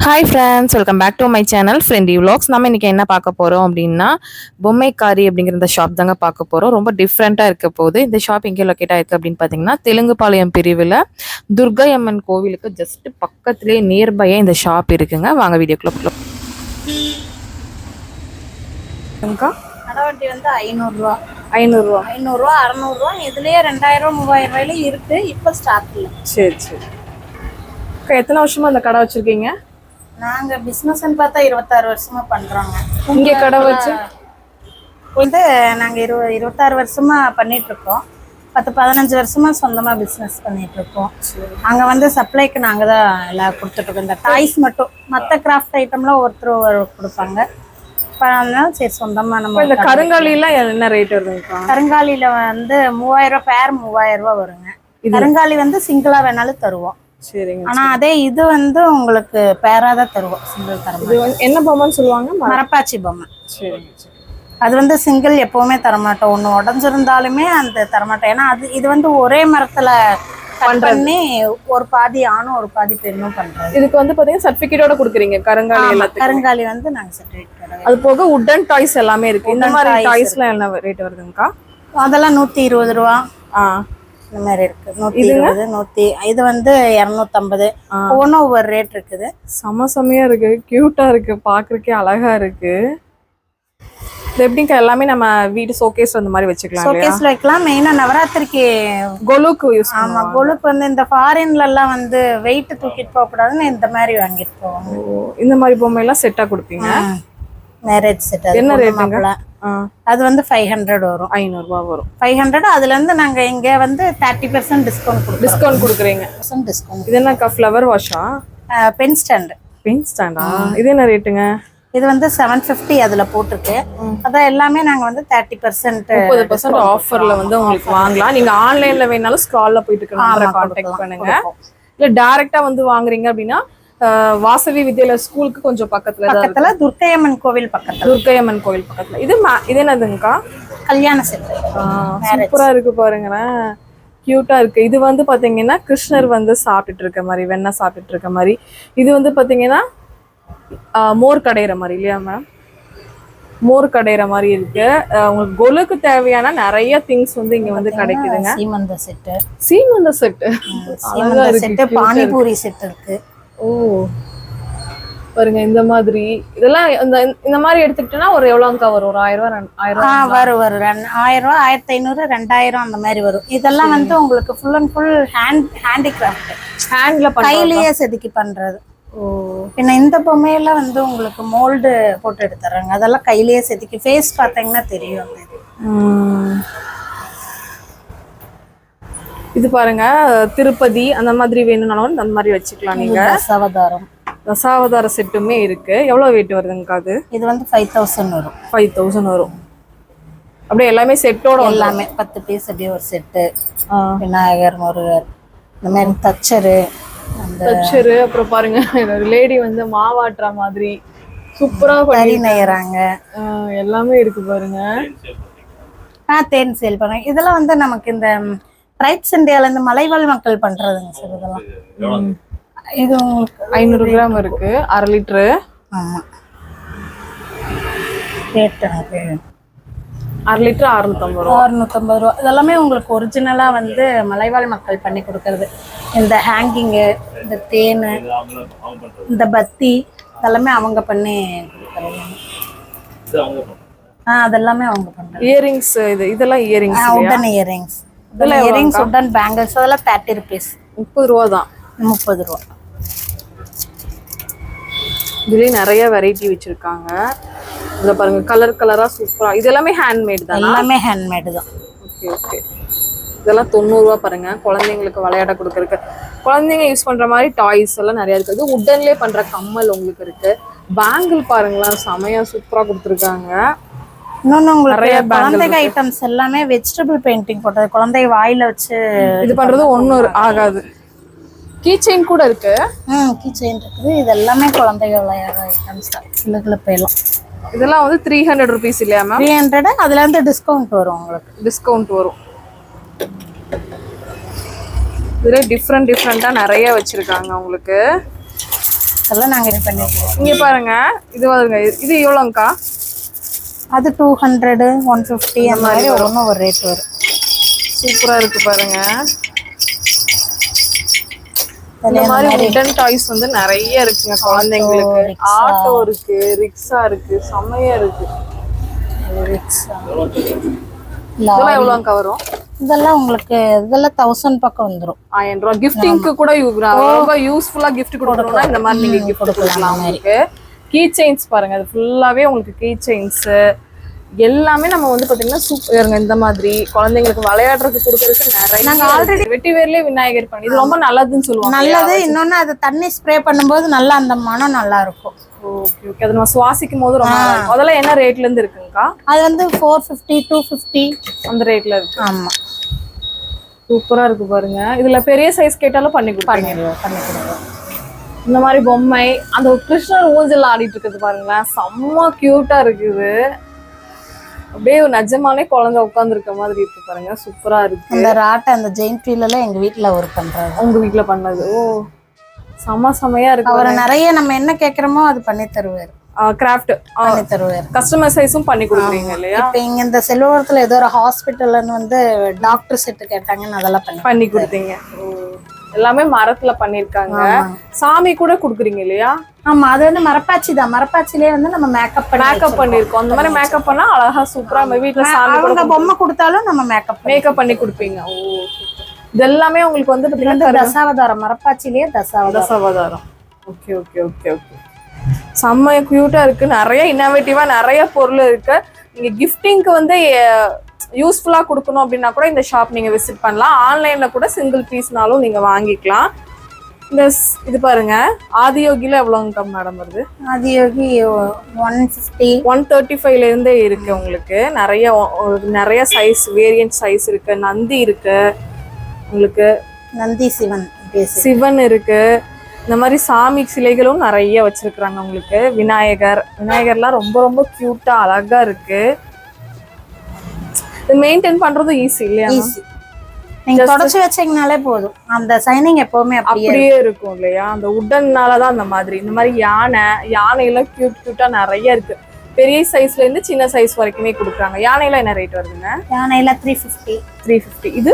Hi friends, welcome back to my channel friendy vlogs. நம்ம இன்றைக்கி என்ன பார்க்க போகிறோம் அப்படின்னா, பொம்மைக்காரி அப்படிங்கிற இந்த ஷாப் தாங்க பார்க்க போகிறோம். ரொம்ப டிஃப்ரெண்ட்டாக இருக்க போகுது. இந்த ஷாப் எங்கே லொக்கேட் ஆயிருக்கு அப்படின்னு பார்த்தீங்கன்னா, தெலுங்குபாளையம் பிரிவில் துர்கை அம்மன் கோவிலுக்கு ஜஸ்ட் பக்கத்துலேயே நியர்பையே இந்த ஷாப் இருக்குங்க. வாங்க வீடியோக்குள்ள. கடவட்டி வந்து 500 500 600 இதுலயே 2000 3000 இருக்கு. இப்ப ஸ்டாக் இல்ல. சரி சரி. எத்தனை வருஷமா அந்த கடை வச்சிருக்கீங்க? நாங்க பிசினஸ் பார்த்தா 26 வருஷமா பண்றோங்க. இங்கே கடை வச்சு வந்து நாங்க 26 வருஷமா பண்ணிட்டு இருக்கோம். 10-15 வருஷமா சொந்தமா பிசினஸ் பண்ணிட்டு இருக்கோம். அங்க வந்து சப்ளைக்கு நாங்க தான் எல்லாம் கொடுத்துட்டு இருக்கோம். இந்த டாய்ஸ் மட்டும், மற்ற கிராஃப்ட் ஐட்டம்லாம் ஒருத்தர் கொடுப்பாங்க. அதனால சரி சொந்தமா நம்ம. இந்த கருங்காலிலாம் என்ன ரேட் வருதுங்க? கருங்காலியில வந்து 3000 பேர் 3000 வருங்க. கருங்காலி வந்து சிங்கிளா வேணாலும் தருவோம். சரிங்க. ஆனா அதே இது வந்து உங்களுக்கு பேரா தான் தருவோம். சிங்கிள் தரமாட்டோம். என்ன பொம்மைன்னு சொல்லுவாங்க? மரப்பாச்சி பொம்மை. சரிங்க. அது வந்து சிங்கிள் எப்பவுமே தரமாட்டோம். ஒன்று உடஞ்சிருந்தாலுமே அந்த தரமாட்டோம். ஏன்னா இது வந்து ஒரே மரத்துல பண்ணி ஒரு பாதி ஆணும் ஒரு பாதி பெண்ணும் பண்றோம். இதுக்கு வந்து பாத்தீங்கன்னா சர்டிபிகேட்டோட கொடுக்குறீங்க கருங்காலி எல்லாத்துக்கும். கருங்காலி வந்து நாங்க சர்டிபிகேட். அது போக உட்டன் டாய்ஸ் எல்லாமே இருக்கு. இந்த மாதிரி டாய்ஸ்லாம் என்ன ரேட் வருதுங்கக்கா? அதெல்லாம் 120 ரூபா. இந்த மாதிரி இருக்கு. 120 100. இது வந்து 250. ஒவ்வொன்றும் ஒவ்வொரு ரேட் இருக்குது. செமையா இருக்கு, கியூட்டா இருக்கு, பாக்குறதுக்கே அழகா இருக்கு. இது எப்படிங்க எல்லாமே நம்ம வீட்டு ஷோகேஸ் அந்த மாதிரி வச்சுக்கலாம். ஷோகேஸ்ல வைக்கலாம். மெயினா நவராத்திரிக்கு கொலுக்கு யூஸ். ஆமா, கொலுக்கு வந்து இந்த ஃபாரின்ல எல்லாம் வந்து வெயிட் தூக்கிட்டு போக கூடாதுன்னு இந்த மாதிரி வாங்கிட்டு போவாங்க. இந்த மாதிரி பொம்மை எல்லாம் செட்டா கொடுப்பீங்க? Marriage set. என்ன ரேட்டுங்க? அது வந்து 500 வரும். 500 ரூபாய் வரும். 500. அதுல இருந்து நாங்க இங்க வந்து 30% டிஸ்கவுண்ட் கொடுக்குறீங்க. டிஸ்கவுண்ட். இது என்ன ஃப்ளவர் வாஷா? Pen stand. பென் ஸ்டாண்டா? இது என்ன ரேட்டுங்க? இது வந்து 750 அதுல போட்டிருக்கு. அதான் எல்லாமே நாங்க வந்து 30% ஆஃபர்ல வந்து உங்களுக்கு வாங்கலாம். நீங்க ஆன்லைன்ல வேணாலும் ஸ்டால்ல போயிட்டு கான்டாக்ட் பண்ணுங்க. இல்ல டைரக்டா வந்து வாங்குறீங்க அப்படின்னா வாசவி வித்யாலயா ஸ்கூலுக்கு கொஞ்சம் பக்கத்துல துர்கை அம்மன் கோவில் பக்கத்துல. இது என்னதுங்கக்கா? கல்யாண செட். சூப்பரா இருக்கு பாருங்களேன், கியூட்டா இருக்கு. இது வந்து பாத்தீங்கன்னா கிருஷ்ணர் வந்து சாப்பிட்டுட்டு இருக்க மாதிரி, வெண்ணெய் சாப்பிட்டுட்டு இருக்க மாதிரி. இது வந்து பாத்தீங்கன்னா மோர் கடையிற மாதிரி இல்லையா மேம்? மோர் கடையிற மாதிரி இருக்கு. உங்களுக்கு கொலுக்கு தேவையான நிறைய திங்ஸ் வந்து இங்க வந்து கிடைக்குதுங்க. சீமந்த செட்டு, பானிபூரி செட் இருக்கு. ஓ பாருங்க, இந்த மாதிரி இதெல்லாம் இந்த மாதிரி எடுத்துக்கிட்டோம்னா ஒரு எவ்வளவுக்கா வரும்? ஒரு 1000 வரும். 1000 1500 2000 அந்த மாதிரி வரும். இதெல்லாம் வந்து உங்களுக்கு ஃபுல் அண்ட் ஃபுல் ஹேண்டிகிராஃப்ட், ஹேண்ட்ல கையிலேயே செதுக்கி பண்றது. பின்ன இந்த பொம்மையெல்லாம் வந்து உங்களுக்கு மோல்டு போட்டு எடுத்துறாங்க. அதெல்லாம் கையிலேயே செதுக்கி ஃபேஸ் பார்த்தீங்கன்னா தெரியும். இது பாருங்க, திருப்பதி அந்த மாதிரி வேணும்னாலும் அந்த மாதிரி வச்சுக்கலாம். நீங்க தசாவதார செட்டுமே இருக்கு. எவ்வளவு வெயிட் வருதுங்கக்கா? அது இது வந்து 5000 வரும். 5000 வரும். அப்படியே எல்லாமே செட்டோட எல்லாமே 10 பீஸ் அப்படியே ஒரு செட்டு. விநாயகர், முருகர், இந்த மாதிரி தச்சரு. அப்புறம் பாருங்க, ஒரு லேடி வந்து மாவாட்டுற மாதிரி சூப்பரா பண்ணி நெய்யறாங்க. எல்லாமே இருக்கு பாருங்க. தேன் சேல் பண்ணுங்க. இதெல்லாம் வந்து நமக்கு இந்த ரைட்ஸ் இந்தியால இருந்து மலைவாழ் மக்கள் பண்றதுங்க சார். இதெல்லாம் இது 500 கிராம் இருக்கு, 1/2 லிட்டரு. ஆமா, ரேட் 1/2 லிட்டர் 650 ரூபா. இதெல்லாமே உங்களுக்கு ஒரிஜினலா வந்து மலைவாழ் மக்கள் பண்ணி கொடுக்கறது. இந்த ஹேங்கிங்கு, இந்த தேனு, இந்த பத்தி இதெல்லாமே அவங்க பண்ணி கொடுக்கறது. அதெல்லாமே அவங்க பண்றாங்க. இயரிங்ஸ், இதெல்லாம் இயரிங்ஸ், உடன் இயரிங்ஸ், உடன் பேங்கிள்ஸ். அதெல்லாம் 30 rupees. 30 ரூபா தான். 30 ரூபா. இதுலயே நிறைய வெரைட்டி வச்சிருக்காங்க. இத பாருங்க, கலர் கலரா சூப்பரா. இது எல்லாமே ஹேண்ட்மேட் தான். எல்லாமே ஹேண்ட்மேட் தான். ஓகே. இதெல்லாம் 90 ரூபா பாருங்க. குழந்தைங்களுக்கு விளையாட கொடுக்கறதுக்கு, குழந்தைங்க யூஸ் பண்ற மாதிரி டாய்ஸ் எல்லாம் நிறைய இருக்கு. இது உடன்லயே பண்ற கம்மல் உங்களுக்கு இருக்கு. பேங்கிள் பாருங்களேன், செமையா சூப்பரா கொடுத்துருக்காங்க. இன்னொன்னு உங்களுக்கு குழந்தைங்க ஐட்டம்ஸ் எல்லாமே வெஜிடபிள் பெயிண்டிங் போட்டது. குழந்தை வாயில வச்சு இது பண்றது ஒன்னும் ஆகாது. கீ செயின் கூட இருக்கு. கீ செயின் இருக்குது. இது எல்லாமே குழந்தைங்க விளையாடுற ஐட்டம்ஸ் தான். கிளப்பையெல்லாம் இதெல்லாம் வந்து 300 rupees இல்லையா மேம்? 300. அதுல இருந்து டிஸ்கவுண்ட் வரும். உங்களுக்கு டிஸ்கவுண்ட் வரும். இதுல டிஃப்ரெண்டா நிறைய வச்சிருக்காங்க உங்களுக்கு. எல்லாம் நாங்க இது பண்ணிருக்கோம். இங்க பாருங்க, இது வருங்க, இது எவ்வளோங்கக்கா? அது 200 150 அந்த மாதிரி ஒவ்வொன்றும் ஒரு ரேட் வரும். சூப்பரா இருக்கு பாருங்க. இந்த மாதிரி உடன் டாய்ஸ் வந்து நிறைய இருக்குங்க குழந்தைங்களுக்கு. ஆட்டோ இருக்கு, ரிக்ஷா இருக்கு, செமையா இருக்கு. இதெல்லாம் எவ்வளோங்கக்கா வரும்? இதெல்லாம் உங்களுக்கு இதெல்லாம் 1000 பக்கம் வந்துடும். 1000 ரூபாய். கிஃப்டிங்க்கு கூட ரொம்ப யூஸ்ஃபுல்லா கிஃப்ட் கொடுக்கணும்னா இந்த மாதிரி நீங்க கிஃப்ட் கொடுக்கலாம். உங்களுக்கு கீ செயின்ஸ் பாருங்க, அது ஃபுல்லாவே உங்களுக்கு கீ செயின்ஸ் எல்லாமே நம்ம வந்து பாத்தீங்கன்னா சூப்பருங்க. இந்த மாதிரி குழந்தைங்களுக்கு விளையாடுறதுக்கு கொடுக்கறதுக்கு நிறைய. நாங்க ஆல்ரெடி வெட்டி வேர்லயே விநாயகர் பண்ணி, இது ரொம்ப நல்லதுன்னு சொல்லுவாங்க. நல்லது. இன்னொன்னு அது தண்ணி ஸ்ப்ரே பண்ணும்போது நல்லா அந்த மனம் நல்லா இருக்கும். Okay okay. அது நம்ம சுவாசிக்கும் போது ரொம்ப நல்லா இருக்கும். அதெல்லாம் என்ன ரேட்ல இருந்து இருக்குங்கக்கா? அது வந்து 450 250 அந்த ரேட்ல இருக்கு. ஆமா, சூப்பரா இருக்கு பாருங்க. இதுல பெரிய சைஸ் கேட்டாலும் பண்ணி கொடுப்பீங்க. இந்த மாதிரி பொம்மை, அந்த கிருஷ்ணர் ஊஞ்சல் ஆடிட்டு இருக்குது பாருங்களேன், செம்ம கியூட்டா இருக்குது. அப்படியே நிஜமானே குழந்தை உட்கார்ந்து இருக்க மாதிரி இருக்கு பாருங்க, சூப்பரா இருக்கு. அந்த ராட்டை அந்த ஜெயின்ட் வீல் எல்லாம் எங்க வீட்டுல ஒர்க் பண்றாரு. உங்க வீட்டுல பண்ணது? ஓ, செமையா இருக்கு. அவரை நிறைய நம்ம என்ன கேக்குறோமோ அது பண்ணி தருவாரு. கிராஃப்ட் பண்ணி தருவாரு. கஸ்டமர் சைஸும் பண்ணி கொடுக்குறீங்க இல்லையா? இப்ப இங்க இந்த செல்வரத்துல ஏதோ ஒரு ஹாஸ்பிட்டல்னு வந்து டாக்டர் செட் கேட்டாங்கன்னு அதெல்லாம் பண்ணி கொடுத்தீங்க. எல்லாமே மரத்துல பண்ணிருக்காங்க. சாமி கூட குடுக்குறீங்க இல்லையா? ஆமா, அது வந்து மரப்பாச்சி தான். மரப்பாச்சிலே வந்து நம்ம மேக்கப் பண்ணிருக்கோம். அந்த மாதிரி மேக்கப் பண்ணா அழகா சூப்பரா நம்ம வீட்டுல சாமி கூட பொம்மை கொடுத்தாலும் நம்ம மேக்கப் பண்ணி கொடுப்பீங்க. ஓ, இது எல்லாமே உங்களுக்கு வந்து பாத்தீங்கன்னா தசாவதாரம், மரப்பாச்சிலேயே தசாவதாரம். Okay okay okay okay. செம்ம கியூட்டா இருக்கு. நிறைய இன்னோவேட்டிவா நிறைய பொருள் இருக்கு. நீங்க கிஃப்டிங்க்கு வந்து யூஸ்ஃபுல்லா கொடுக்கணும் அப்படின்னா கூட இந்த ஷாப் நீங்க விசிட் பண்ணலாம். ஆன்லைன்ல கூட சிங்கிள் பீஸ்னாலும் நீங்க வாங்கிக்கலாம். இந்த இது பாருங்க, ஆதியோகில எவ்வளவுங்க மேடம் வருது? ஆதியோகி 150 135ல இருந்தே இருக்கு உங்களுக்கு. நிறைய சைஸ் வேரியன்ட் சைஸ் இருக்கு. நந்தி இருக்கு உங்களுக்கு, நந்தி சிவன் இருக்கு. இந்த மாதிரி சாமி சிலைகளும் நிறைய வச்சிருக்காங்க உங்களுக்கு. விநாயகர்லாம் ரொம்ப ரொம்ப கியூட்டா அழகா இருக்கு. இது மெயின்டைன் பண்றது ஈஸி இல்லையா? நீங்க தொடச்சு வச்சீங்கனாலே போதும், அந்த சைனிங் எப்பவுமே அப்படியே இருக்கும் இல்லையா? அந்த உடன்னாலதான் அந்த மாதிரி. இந்த மாதிரி யானையெல்லாம் கியூட்டா நிறைய இருக்கு. பெரிய சைஸ்ல இருந்து சின்ன சைஸ் வரைக்குமே கொடுக்குறாங்க. யானையெல்லாம் என்ன ரேட் வருதுங்க? யானையில 350. இது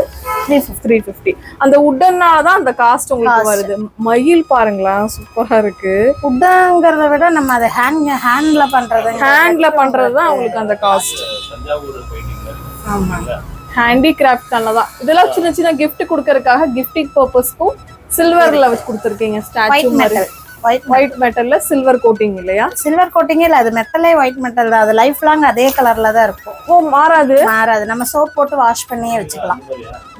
350. அந்த உடன்னாலதான் அந்த காஸ்ட் உங்களுக்கு வருது. மயில் பாருங்களேன், சூப்பரா இருக்கு. உட்டங்கிறத விட நம்ம அதை ஹேண்ட்ல பண்றதுதான் உங்களுக்கு அந்த காஸ்ட். ஆமா, ஹேண்டிகிராஃப்ட் தான். இதெல்லாம் சின்ன சின்ன கிஃப்ட் கொடுக்கறதுக்காக கிஃப்டிங் பர்பஸ்க்கும் சில்வர்ல வச்சு கொடுத்துருக்கீங்க. ஸ்டாச்சு மாதிரி ஒயிட் மெட்டல்ல சில்வர் கோட்டிங் இல்லையா? சில்வர் கோட்டிங் இல்ல, அது மெட்டலே ஒயிட் மெட்டல் தான். அது லைஃப் லாங் அதே கலர்ல தான் இருக்கும். ஓ, மாறாது. நம்ம சோப் போட்டு வாஷ் பண்ணியே வச்சுக்கலாம்.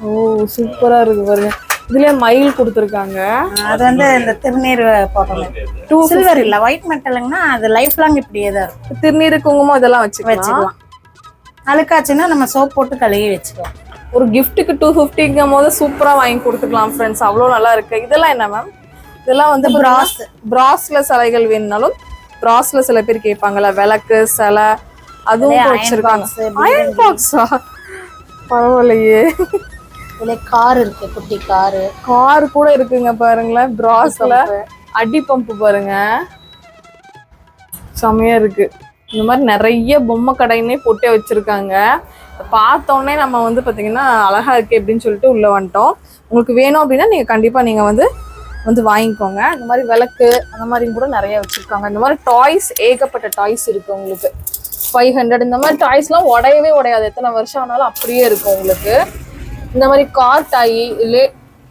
ஓ, சூப்பரா இருக்கு பாருங்க. இதுல மயில் கொடுத்துருக்காங்க. அது வந்து இந்த திருநீர் போடுறது. சில்வர் இல்ல, ஒயிட் மெட்டலுங்கன்னா அது லைஃப் லாங் இப்படியே தான் இருக்கும். திருநீர், குங்குமம் இதெல்லாம் வச்சுக்கலாம். அழுக்காச்சுன்னா நம்ம சோப் போட்டு கழுவி வச்சுக்கலாம். ஒரு கிஃப்ட்டுக்கு 250ங்கும் போது சூப்பரா வாங்கி கொடுத்துக்கலாம் ஃப்ரெண்ட்ஸ். அவ்வளோ நல்லா இருக்கு. இதெல்லாம் என்ன மேம்? இதெல்லாம் வந்து பிராஸ்ல சிலைகள் வேணும்னாலும் பிராஸ்ல சில பேர் கேட்பாங்கல்ல, விளக்கு சிலை அதுவும் வச்சிருக்காங்க. அயன் பாக்ஸா? பரவாயில்லையே. இதுல கார் இருக்கு, குட்டி கார் கூட இருக்குங்க பாருங்களேன். பிராஸ்ல அடி பம்பு பாருங்க, செமையா இருக்கு. இந்த மாதிரி நிறைய பொம்மை கடைன்னே போட்டே வச்சிருக்காங்க. பார்த்தோன்னே நம்ம வந்து பாத்தீங்கன்னா அழகா இருக்கு அப்படின்னு சொல்லிட்டு உள்ள வந்துட்டோம். உங்களுக்கு வேணும் அப்படின்னா நீங்க கண்டிப்பா நீங்க வந்து வாங்கிக்கோங்க. இந்த மாதிரி விளக்கு அந்த மாதிரி கூட நிறைய வச்சிருக்காங்க. இந்த மாதிரி டாய்ஸ் ஏகப்பட்ட டாய்ஸ் இருக்கு உங்களுக்கு. 500 இந்த மாதிரி டாய்ஸ்லாம் உடையவே உடையாது. எத்தனை வருஷம் ஆனாலும் அப்படியே இருக்கும் உங்களுக்கு. இந்த மாதிரி கார் டாய்,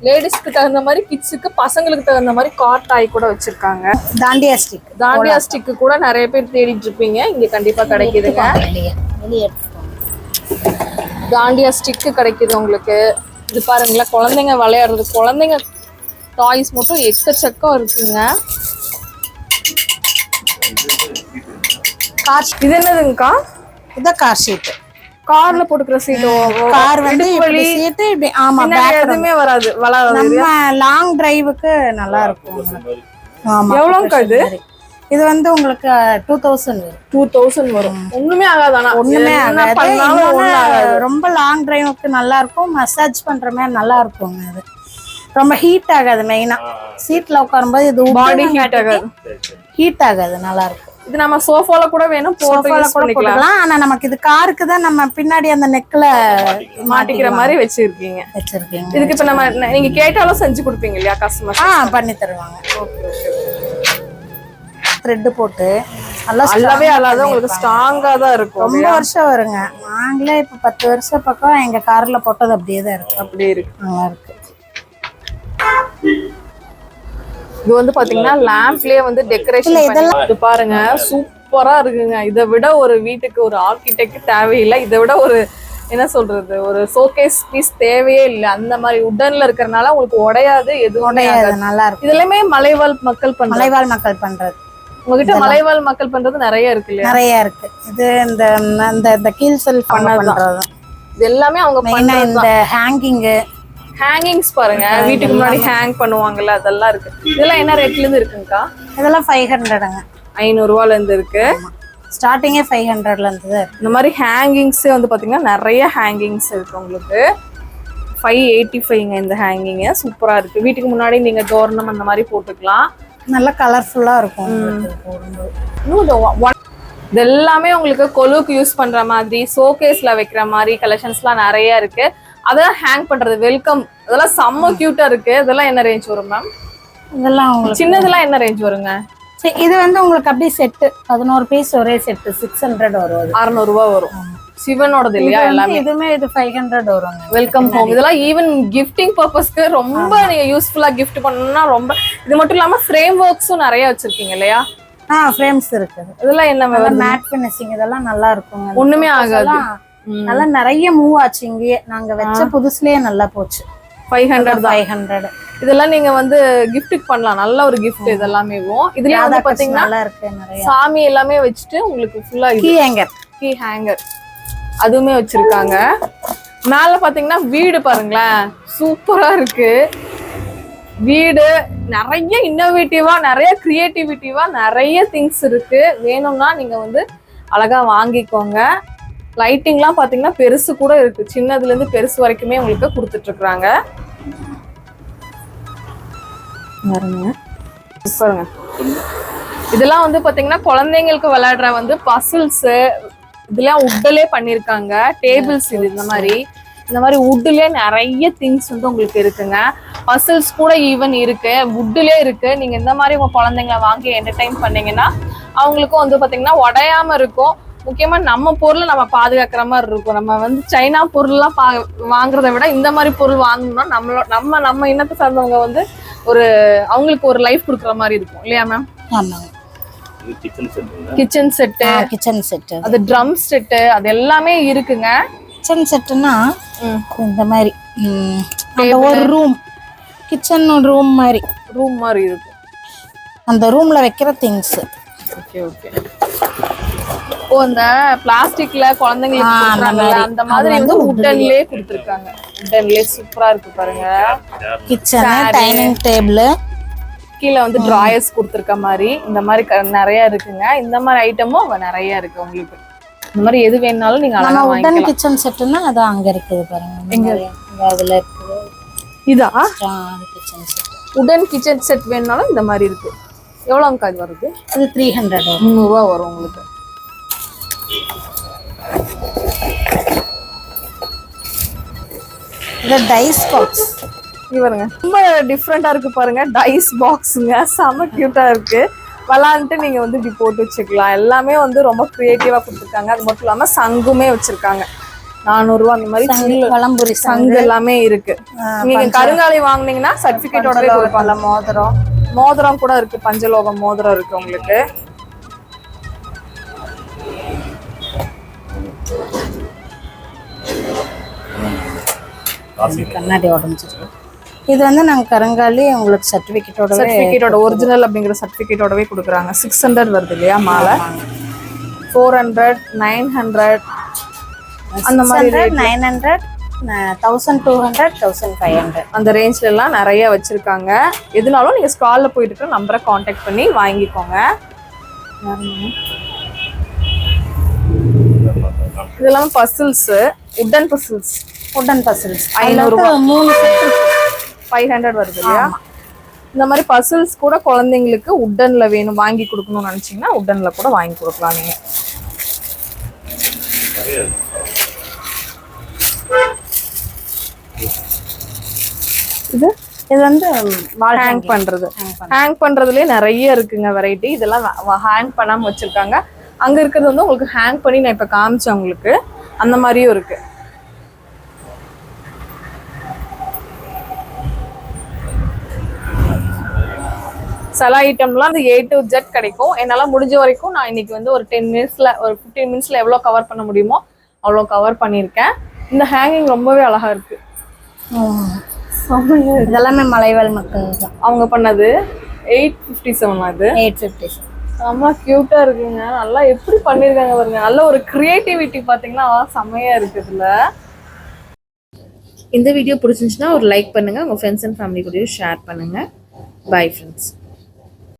லேடிஸ்க்கு தகுந்த மாதிரி, கிட்ஸுக்கு பசங்களுக்கு தகுந்த மாதிரி கார் டாய் கூட வச்சிருக்காங்க. தாண்டியா ஸ்டிக் கூட நிறைய பேர் தேடிட்டு இருப்பீங்க, இங்க கண்டிப்பா கிடைக்குதுங்க. தாண்டியா ஸ்டிக் கிடைக்குது உங்களுக்கு. இது பாருங்களேன், குழந்தைங்க விளையாடுறது, குழந்தைங்க டாய்ஸ் மட்டும் எக்கச்சக்கம் இருக்குங்க. இது என்னதுங்கக்கா? இதான் கார் ஷீட். கார்ல போட்டுக்கிற சீட்டு. கார் வந்து சீட்டு இப்படி. ஆமா, எதுவுமே வராது. நம்ம லாங் டிரைவுக்கு நல்லா இருக்கும். ஆமா. எவ்வளவுக்கா இது? இது வந்து உங்களுக்கு 2000 வரும். ஒண்ணுமே ஆகாதானா? ஒண்ணுமே ஆகாது. ரொம்ப லாங் டிரைவுக்கு நல்லா இருக்கும். மசாஜ் பண்ற மாதிரி நல்லா இருக்குங்க. அது ரொம்ப ஹீட் ஆகாது. மெயினா சீட்ல உட்காரும்போது இது பாடி ஹீட் ஆகாது. ஹீட் ஆகாது, நல்லா இருக்கும். இது நம்ம சோஃபால கூட வேணும், சோஃபால கூட போட்டுக்கலாம். ஆனா நமக்கு இது காருக்கு தான் நம்ம பின்னாடி அந்த நெக்ல மாட்டிக்கிற மாதிரி வச்சிருக்கீங்க. இதுக்கு இப்ப நம்ம நீங்க கேட்டாலும் செஞ்சு கொடுப்பீங்க இல்லையா கஸ்டமர்? பண்ணி தருவாங்க. த்ரெட் போட்டு நல்லாவே அல்லாத உங்களுக்கு ஸ்ட்ராங்கா தான் இருக்கும். ரொம்ப வருஷம் வருங்க. நாங்களே இப்ப 10 வருஷம் பக்கம் எங்க கார்ல போட்டது அப்படியே தான் இருக்கு. அப்படியே இருக்கு, நல்லா இருக்கு. இது வந்து பாத்தீங்கன்னா லேம்ப்லயே வந்து டெக்கரேஷன் இது பாருங்க, சூப்பரா இருக்குங்க. இதை விட ஒரு வீட்டுக்கு ஒரு ஆர்கிடெக்ட் தேவையில்லை. இதை விட ஒரு என்ன சொல்றது, ஒரு ஷோகேஸ் பீஸ் தேவையே இல்லை. அந்த மாதிரி உட்டன்ல இருக்கிறதுனால உங்களுக்கு உடையாது, எதுவும் உடையாது, நல்லா இருக்கும். இதுலயுமே மலைவாழ் மக்கள் பண்றது. உங்ககிட்ட மலைவாழ் மக்கள் பண்றது நிறைய இருக்கு இல்லையா? நிறைய இருக்கு. இது இந்த கீழ் செல்ஃப் பண்றது இது எல்லாமே அவங்க பண்ண. இந்த ஹேங்கிங்ஸ் பாருங்க, வீட்டுக்கு முன்னாடி ஹேங் பண்ணுவாங்கல்ல, அதெல்லாம் இருக்கு. இதெல்லாம் என்ன ரேட்ல இருந்து இருக்குங்கக்கா? இதெல்லாம் 500ங்க. 500 ரூபாயில இருந்து இருக்கு. ஸ்டார்டிங்கே 500ல இருந்து. இந்த மாதிரி ஹேங்கிங்ஸ் வந்து பாத்தீங்கன்னா நிறைய ஹேங்கிங்ஸ் இருக்கு உங்களுக்கு. 585ங்க இந்த ஹேங்கிங். சூப்பரா இருக்கு. வீட்டுக்கு முன்னாடி நீங்க தோரணம் அந்த மாதிரி போட்டுக்கலாம். நல்லா கலர்ஃபுல்லா இருக்கும். இது எல்லாமே உங்களுக்கு கொலுக்கு யூஸ் பண்ற மாதிரி, ஷோகேஸ்ல வைக்கிற மாதிரி கலெக்ஷன்ஸ்லாம் நிறைய இருக்கு. அதெல்லாம் ஹேங் பண்றது வெல்கம், அதெல்லாம் செம்ம கியூட்டா இருக்கு. இதெல்லாம் என்ன ரேஞ்ச் வரும் மேம்? இதெல்லாம் உங்களுக்கு சின்னதெல்லாம் என்ன ரேஞ்ச் வருங்க? இது வந்து உங்களுக்கு அப்படியே செட் 11 பீஸ் ஒரே செட் 600 வரும். 600 ரூபாய் வரும். சிவனோடது இல்லையா எல்லாமே? இதுமே இது 500 வரும். Welcome home. இதெல்லாம் ஈவன் கிஃப்டிங் பர்பஸ்க்கு ரொம்ப நீங்க யூஸ்ஃபுல்லா கிஃப்ட் பண்ணணும்னா ரொம்ப. இது மட்டும் இல்லாம ஃப்ரேம் ஒர்க்ஸும் நிறைய வச்சிருக்கீங்க இல்லையா? ஃப்ரேம்ஸ் இருக்கு. இதெல்லாம் என்ன மேட் ஃபினிஷிங், இதெல்லாம் நல்லா இருக்கும். ஒண்ணுமே ஆகாது. நல்லா நிறைய மூவ் ஆச்சு. இங்கேயே நாங்க வச்ச புதுசுலயே நல்லா போச்சு. 500. இதெல்லாம் நீங்க வந்து கிஃப்ட்டுக்கு பண்ணலாம். நல்ல ஒரு கிஃப்ட் இதெல்லாமே. இதுல வந்து பாத்தீங்கன்னா நல்லா இருக்கு. நிறைய சாமி எல்லாமே வச்சுட்டு உங்களுக்கு ஃபுல்லா கீ ஹேங்கர் அதுவுமே வச்சிருக்காங்க. மேல பாத்தீங்கன்னா வீடு பாருங்களேன், சூப்பரா இருக்கு வீடு. நிறைய இன்னோவேட்டிவா, நிறைய கிரியேட்டிவிட்டிவா நிறைய திங்ஸ் இருக்கு. வேணும்னா நீங்க வந்து அழகா வாங்கிக்கோங்க. லைட்டிங்லாம் பாத்தீங்கன்னா பெருசு கூட இருக்கு. சின்னதுல இருந்து பெருசு வரைக்குமே உங்களுக்கு கொடுத்துட்டு இருக்காங்க. பாருங்க, இதெல்லாம் வந்து பாத்தீங்கன்னா குழந்தைங்களுக்கு விளையாடுற வந்து பசில்ஸ், இதெல்லாம் உட்லயே பண்ணிருக்காங்க. டேபிள்ஸ் இது இந்த மாதிரி உட்லயே நிறைய திங்ஸ் வந்து உங்களுக்கு இருக்குங்க. பசில்ஸ் கூட ஈவன் இருக்கு, உட்லயே இருக்கு. நீங்க இந்த மாதிரி உங்க குழந்தைங்களை வாங்கி என்டர்டைன் பண்ணீங்கன்னா அவங்களுக்கும் வந்து பாத்தீங்கன்னா உடையாம இருக்கும். முக்கியமா நம்ம பொருளை நம்ம பாதுகாக்கிற மாதிரி இருக்கும். நம்ம வந்து சைனா பொருள்லாம் வாங்குறத விட இந்த மாதிரி பொருள் வாங்கணும்னா நம்ம இனத்தை சார்ந்தவங்க வந்து ஒரு அவங்களுக்கு ஒரு லைஃப் கொடுக்குற மாதிரி இருக்கும் இல்லையா மேம்? கிச்சன் செட்டு, அது ட்ரம் செட்டு, அது எல்லாமே இருக்குங்க. கிச்சன் செட்டுனா இந்த மாதிரி ஒரு ரூம், கிச்சன் ரூம் மாதிரி இருக்கும். அந்த ரூம்ல வைக்கிற திங்ஸ். ஓகே. இந்த பிளாஸ்டிக்ல குழந்தைங்களுக்கு அந்த மாதிரி வந்து உட்டன்லயே கொடுத்துருக்காங்க. உட்டன்லயே சூப்பரா இருக்கு பாருங்க. கிச்சன், டைனிங் டேபிள், கீழே வந்து டிராயர்ஸ் கொடுத்துருக்க மாதிரி இந்த மாதிரி நிறைய இருக்குங்க. இந்த மாதிரி ஐட்டமும் நிறைய இருக்கு உங்களுக்கு. இந்த மாதிரி எது வேணாலும் நீங்க அழகா வாங்கிக்கலாம். உடன் கிச்சன் செட்னா அது அங்க இருக்குது பாருங்க. எங்க அதுல இருக்குது. இதா கிச்சன் செட். உடன் கிச்சன் செட் வேணாலும் இந்த மாதிரி இருக்கு. எவ்வளவுங்க அது வருது? அது 300 300 ரூபாய் வரும் உங்களுக்கு. இந்த டைஸ் பாக்ஸ் பாருங்க, ரொம்ப டிஃப்ரெண்டா இருக்கு பாருங்க. டைஸ் பாக்ஸுங்க, செம கியூட்டா இருக்கு. விளாண்டுட்டு நீங்க வந்து இப்படி போட்டு வச்சுக்கலாம். எல்லாமே வந்து ரொம்ப கிரியேட்டிவா கொடுத்துருக்காங்க. அது மட்டும் இல்லாம சங்குமே வச்சிருக்காங்க. 400 ரூபாய் அந்த மாதிரி வலம்புரி சங்கு எல்லாமே இருக்கு. நீங்க கருங்காலி வாங்குனீங்கன்னா சர்டிபிகேட்டோடவே கொடுப்பாங்க. மோதிரம் கூட இருக்கு, பஞ்சலோகம் மோதிரம் இருக்கு உங்களுக்கு. கண்ணாடி உடஞ்சிருக்கு. இது வந்து நாங்க கருங்காலி உங்களுக்கு சர்டிபிகேட்டோட ஒரிஜினல் அப்படிங்கிற சர்டிபிகேட்டோடவே கொடுக்குறாங்க. 600 வருது இல்லையா மாலை? 400, 900 அந்த மாதிரி 900, 1200, 1500 அந்த ரேஞ்ச்ல எல்லாம் நிறைய வச்சிருக்காங்க. எதுனாலும் நீங்க ஸ்டால்ல போயிட்டு இருக்க நம்பரை காண்டாக்ட் பண்ணி வாங்கிக்கோங்க. இதெல்லாம் பசில்ஸ், உடன் பசில்ஸ் 500 ரூபாய். 3 செட் 500 வருது இல்லையா? இந்த மாதிரி பசில்ஸ் கூட குழந்தைங்களுக்கு உட்டன்ல வேணும் வாங்கி கொடுக்கணும்னு நினைச்சீங்கன்னா உட்டன்ல கூட வாங்கி கொடுக்கலாம் நீங்க. இது இது வந்து ஹேங் பண்றது. ஹேங் பண்றதுலயே நிறைய இருக்குங்க வெரைட்டி. இதெல்லாம் ஹேங் பண்ணாம வச்சிருக்காங்க. அங்க இருக்கிறது வந்து உங்களுக்கு ஹேங் பண்ணி நான் இப்ப காமிச்சேன் உங்களுக்கு, அந்த மாதிரியும் இருக்கு. சில ஐட்டம்லாம் அந்த A to Z கிடைக்கும். என்னால் முடிஞ்ச வரைக்கும் நான் இன்னைக்கு வந்து ஒரு 10 மினிட்ஸில் ஒரு 15 மினிட்ஸில் எவ்வளோ கவர் பண்ண முடியுமோ அவ்வளோ கவர் பண்ணியிருக்கேன். இந்த ஹேங்கிங் ரொம்பவே அழகாக இருக்குது. இதெல்லாமே மலைவாழ் மக்கள் தான் அவங்க பண்ணது. 857 அது 857. செம்ம க்யூட்டாக இருக்குங்க. நல்லா எப்படி பண்ணியிருக்காங்க பாருங்க. நல்ல ஒரு க்ரியேட்டிவிட்டி பார்த்தீங்கன்னா செம்மையாக இருக்குதுல்ல. இந்த வீடியோ பிடிச்சிருந்துச்சுன்னா ஒரு லைக் பண்ணுங்கள். உங்கள் ஃப்ரெண்ட்ஸ் அண்ட் ஃபேமிலி கூடயும் ஷேர் பண்ணுங்கள். Bye friends.